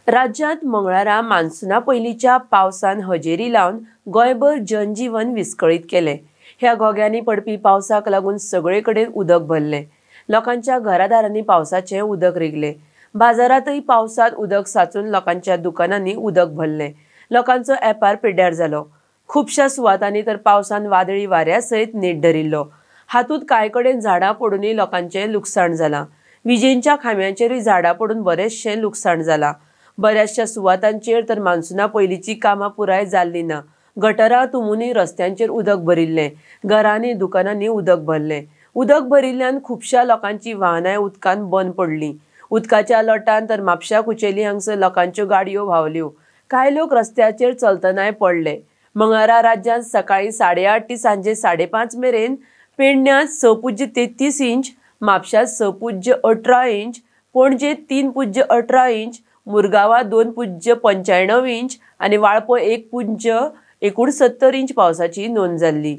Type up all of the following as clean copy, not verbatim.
राज्यात मंगळारा मान्सूना पयलींच्या पावसान हजेरी लावन गोंयभर जनजीवन विस्कळीत केले। ह्या घोग्यांनी पडपी पावसाक लागून सगळे कडेन उदक भरले। लोकांच्या घरादारांनी पावसाचे उदक रिगले। बाजारातही पावसात उदक साचून लोकांच्या दुकानांनी उदक भरले। लोकांचो एपार पिड्ड्यार जालो। खुबशा सुवातांनी तर पावसान वादळी वाऱ्या सयत नेट धरिल्लो। हातूंत कांय कडेन झाडां पडूनय लोकांचें लुकसाण जालां। विजेंच्या खांब्यांचेरूय झाडां पडून बरेचशें लुकसाण जालां। बऱ्याचशा सुवातांचेर तर मान्सूना पयलींची कामां पुराय जाल्लीं ना। गटारां तुंबूनय रस्त्यांचेर उदक भरिल्लें। घरांनी दुकानांनी उदक भरलें। उदक भरिल्ल्यान खुबशा लोकांची वाहनांय उदकान बंद पडलीं। उदकाच्या लोटान तर म्हापशा कुचेली हांगसर लोकांच्यो गाडयो व्हांवल्यो। कांय लोक रस्त्याचेर चलतनाय पडले। मंगळारा राज्यांत सकाळीं 8:30 ते सांजे 5:30 मेरेन पेडण्यात 6.33 इंच, म्हापशांत 6.18 इंच, पणजेंत 3.18 इंच, मुरगांवां 2.95 इंच आनी वाळपय 1.69 इंच पावसाची नोंद जाल्ली।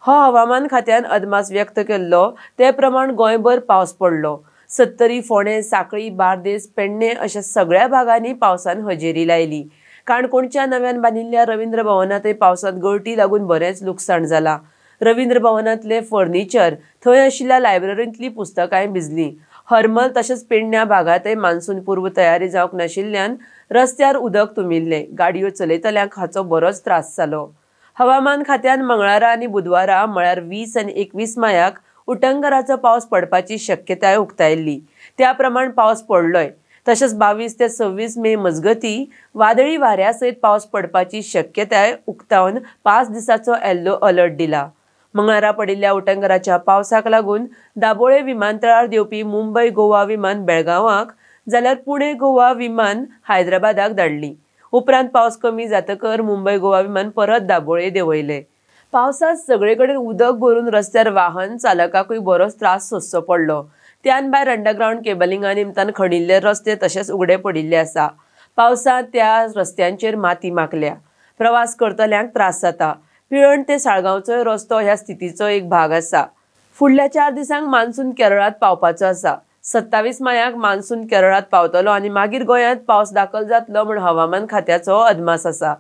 हो हवामान खात्यान अदमास व्यक्त केल्लो ते प्रमाण गोंयभर पावस पडलो। सत्तरी, फोंडे, सांखळी, बार्देस, पेडणे अशा सगळ्या भागांनी पावसान हजेरी लायली। काणकोणच्या नव्यान बांदिल्ल्या रवींद्र भवनांतय पावसांत गळटी लागून बरेंच लुकसाण जालां। रवींद्र भवनांतले फर्निचर, थंय आशिल्ल्या लायब्ररींतलीं पुस्तकांय भिजलीं। हरमल तशेंच पेडण्या भागांतय मान्सून पूर्व तयारी जावंक नाशिल्ल्यान रस्त्यार उदक तुंबिल्लें। गाडयो चलयतल्यांक हाचो बरोच त्रास जालो। हवामान खात्यान मंगळारा आनी बुधवारा म्हळ्यार 20 आनी 21 मायाक उटंगराचो पावस पडपाची शक्यताय उक्तायल्ली। त्या प्रमाण पावस पडलोय। तशेंच 22 ते 26 मे मजगतीं वादळी वाऱ्या सयत पावस पडपाची शक्यताय उक्तावन 5 दिसांचो येल्लो अलर्ट दिला। मंगळारा पडिल्ल्या उटंगराच्या पावसाक लागून दाबोळे विमानतळार देवपी मुंबय गोवा विमान बेळगांवाक, जाल्यार पुणे गोवा विमान हैदराबादाक धाडली। उपरांत पावस कमी जातकर मुंबय गोवा विमान परत दाबोळे देंवयले। पावसात सगळे कडेन उदक भरून रस्त्यार वाहन चालकांकूय बरोच त्रास सोंसचो पडलो। त्यान भायर अंडरग्राउंड केबलिंगा निमतान खणिल्ले रस्ते तशेंच उगडे पडिल्ले आसा। पावसांत त्या रस्त्यांचेर माती माकल्या। प्रवास करतल्यांक त्रास जाता। पिळण ते साळगांवचो रस्तो ह्या स्थितीचो एक भाग आसा। फुडल्या 4 दिसांक मान्सून केरळांत पावपाचो आसा। 27 मायाक मान्सून केरळांत पावतलो आनी मागीर गोंयांत पावस दाखल जातलो म्हूण हवामान खात्याचो अदमास आसा।